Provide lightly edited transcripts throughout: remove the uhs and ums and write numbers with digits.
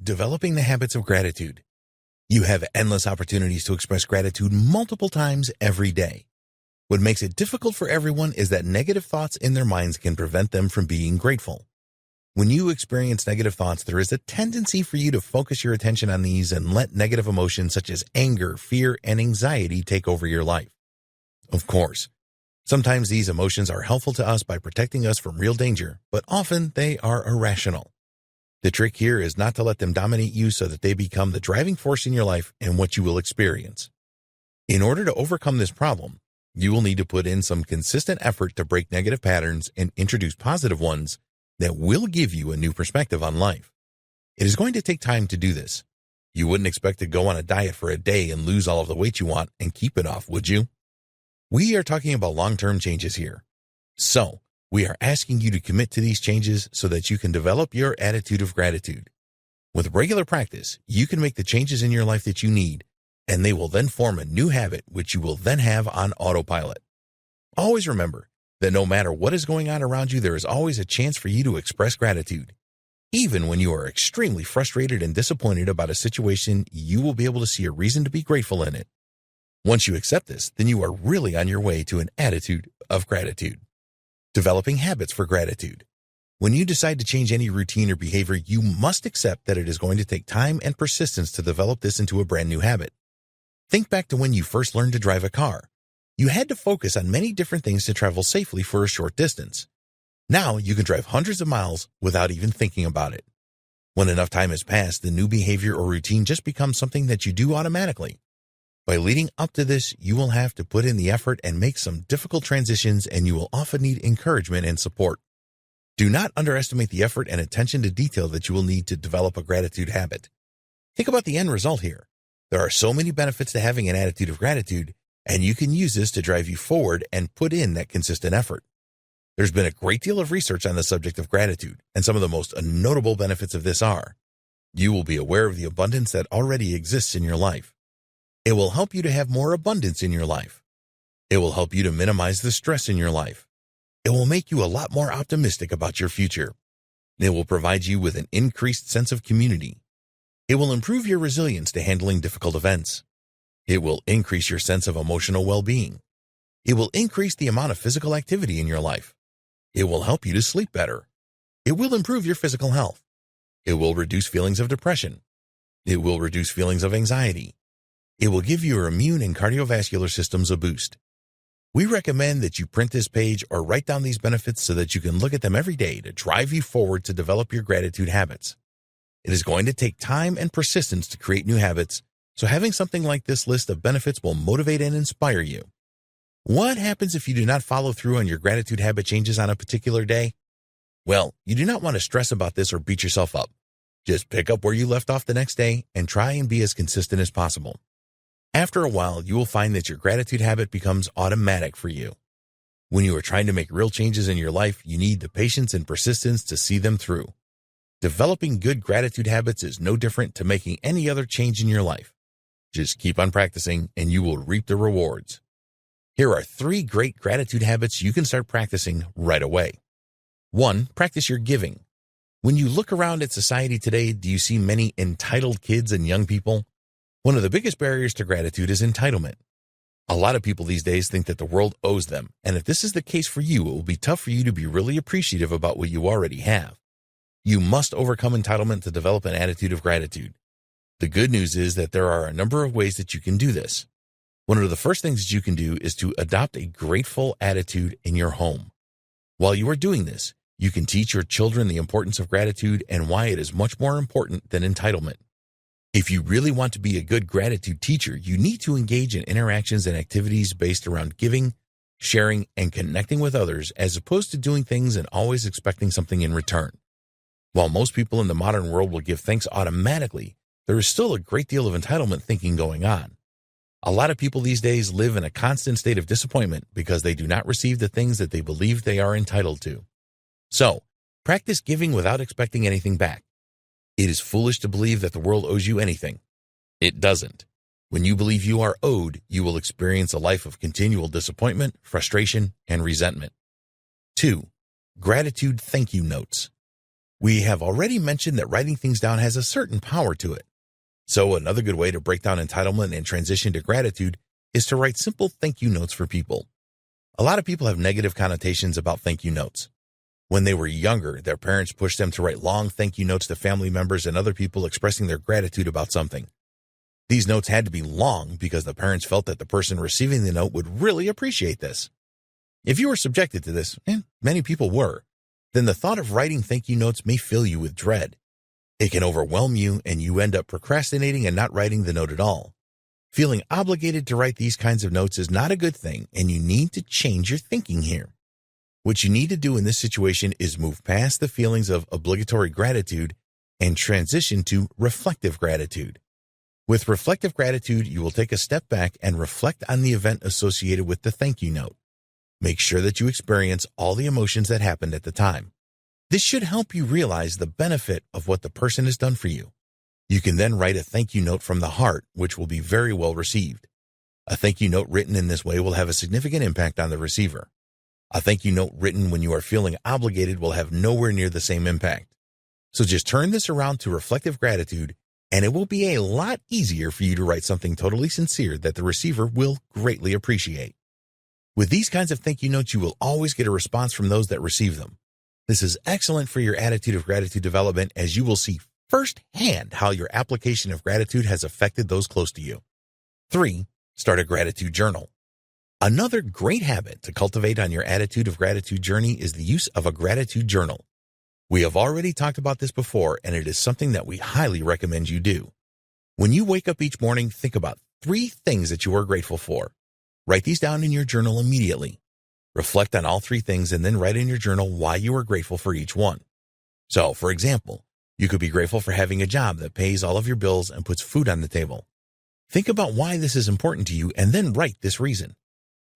Developing the habits of gratitude. You have endless opportunities to express gratitude multiple times every day. What makes it difficult for everyone is that negative thoughts in their minds can prevent them from being grateful. When you experience negative thoughts, there is a tendency for you to focus your attention on these and let negative emotions such as anger, fear, and anxiety take over your life. Of course, sometimes these emotions are helpful to us by protecting us from real danger, but often they are irrational. The trick here is not to let them dominate you so that they become the driving force in your life and what you will experience. In order to overcome this problem, you will need to put in some consistent effort to break negative patterns and introduce positive ones that will give you a new perspective on life. It is going to take time to do this. You wouldn't expect to go on a diet for a day and lose all of the weight you want and keep it off, would you? We are talking about long-term changes here. So, we are asking you to commit to these changes so that you can develop your attitude of gratitude. With regular practice, you can make the changes in your life that you need, and they will then form a new habit which you will then have on autopilot. Always remember that no matter what is going on around you, there is always a chance for you to express gratitude. Even when you are extremely frustrated and disappointed about a situation, you will be able to see a reason to be grateful in it. Once you accept this, then you are really on your way to an attitude of gratitude. Developing habits for gratitude. When you decide to change any routine or behavior, you must accept that it is going to take time and persistence to develop this into a brand new habit. Think back to when you first learned to drive a car. You had to focus on many different things to travel safely for a short distance. Now you can drive hundreds of miles without even thinking about it. When enough time has passed, the new behavior or routine just becomes something that you do automatically. By leading up to this, you will have to put in the effort and make some difficult transitions, and you will often need encouragement and support. Do not underestimate the effort and attention to detail that you will need to develop a gratitude habit. Think about the end result here. There are so many benefits to having an attitude of gratitude, and you can use this to drive you forward and put in that consistent effort. There's been a great deal of research on the subject of gratitude, and some of the most notable benefits of this are: you will be aware of the abundance that already exists in your life. It will help you to have more abundance in your life. It will help you to minimize the stress in your life. It will make you a lot more optimistic about your future. It will provide you with an increased sense of community. It will improve your resilience to handling difficult events. It will increase your sense of emotional well-being. It will increase the amount of physical activity in your life. It will help you to sleep better. It will improve your physical health. It will reduce feelings of depression. It will reduce feelings of anxiety. It will give your immune and cardiovascular systems a boost. We recommend that you print this page or write down these benefits so that you can look at them every day to drive you forward to develop your gratitude habits. It is going to take time and persistence to create new habits, so having something like this list of benefits will motivate and inspire you. What happens if you do not follow through on your gratitude habit changes on a particular day? Well, you do not want to stress about this or beat yourself up. Just pick up where you left off the next day and try and be as consistent as possible. After a while, you will find that your gratitude habit becomes automatic for you. When you are trying to make real changes in your life, you need the patience and persistence to see them through. Developing good gratitude habits is no different to making any other change in your life. Just keep on practicing and you will reap the rewards. Here are 3 great gratitude habits you can start practicing right away. 1. Practice your giving. When you look around at society today, do you see many entitled kids and young people? One of the biggest barriers to gratitude is entitlement. A lot of people these days think that the world owes them, and if this is the case for you, it will be tough for you to be really appreciative about what you already have. You must overcome entitlement to develop an attitude of gratitude. The good news is that there are a number of ways that you can do this. One of the first things that you can do is to adopt a grateful attitude in your home. While you are doing this, you can teach your children the importance of gratitude and why it is much more important than entitlement. If you really want to be a good gratitude teacher, you need to engage in interactions and activities based around giving, sharing, and connecting with others, as opposed to doing things and always expecting something in return. While most people in the modern world will give thanks automatically, there is still a great deal of entitlement thinking going on. A lot of people these days live in a constant state of disappointment because they do not receive the things that they believe they are entitled to. So, practice giving without expecting anything back. It is foolish to believe that the world owes you anything. It doesn't. When you believe you are owed, you will experience a life of continual disappointment, frustration, and resentment. 2. Gratitude thank you notes. We have already mentioned that writing things down has a certain power to it. So another good way to break down entitlement and transition to gratitude is to write simple thank you notes for people. A lot of people have negative connotations about thank you notes. When they were younger, their parents pushed them to write long thank you notes to family members and other people expressing their gratitude about something. These notes had to be long because the parents felt that the person receiving the note would really appreciate this. If you were subjected to this, and many people were, then the thought of writing thank you notes may fill you with dread. It can overwhelm you and you end up procrastinating and not writing the note at all. Feeling obligated to write these kinds of notes is not a good thing, and you need to change your thinking here. What you need to do in this situation is move past the feelings of obligatory gratitude and transition to reflective gratitude. With reflective gratitude, you will take a step back and reflect on the event associated with the thank you note. Make sure that you experience all the emotions that happened at the time. This should help you realize the benefit of what the person has done for you. You can then write a thank you note from the heart, which will be very well received. A thank you note written in this way will have a significant impact on the receiver. A thank you note written when you are feeling obligated will have nowhere near the same impact. So just turn this around to reflective gratitude, and it will be a lot easier for you to write something totally sincere that the receiver will greatly appreciate. With these kinds of thank you notes, you will always get a response from those that receive them. This is excellent for your attitude of gratitude development, as you will see firsthand how your application of gratitude has affected those close to you. 3. Start a gratitude journal. Another great habit to cultivate on your attitude of gratitude journey is the use of a gratitude journal. We have already talked about this before, and it is something that we highly recommend you do. When you wake up each morning, think about 3 things that you are grateful for. Write these down in your journal immediately. Reflect on all 3 things and then write in your journal why you are grateful for each one. So, for example, you could be grateful for having a job that pays all of your bills and puts food on the table. Think about why this is important to you and then write this reason.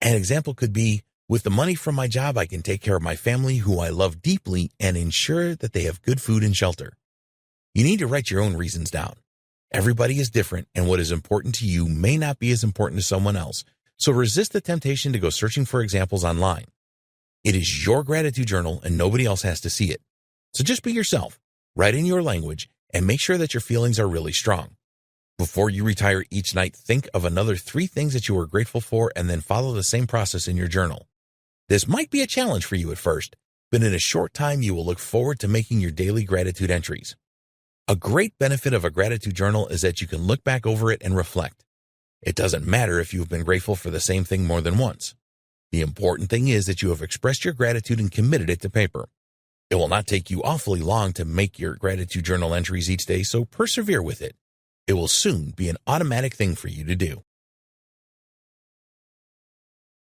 An example could be, with the money from my job, I can take care of my family, who I love deeply, and ensure that they have good food and shelter. You need to write your own reasons down. Everybody is different, and what is important to you may not be as important to someone else, so resist the temptation to go searching for examples online. It is your gratitude journal, and nobody else has to see it. So just be yourself, write in your language, and make sure that your feelings are really strong. Before you retire each night, think of another 3 things that you are grateful for and then follow the same process in your journal. This might be a challenge for you at first, but in a short time you will look forward to making your daily gratitude entries. A great benefit of a gratitude journal is that you can look back over it and reflect. It doesn't matter if you have been grateful for the same thing more than once. The important thing is that you have expressed your gratitude and committed it to paper. It will not take you awfully long to make your gratitude journal entries each day, so persevere with it. It will soon be an automatic thing for you to do.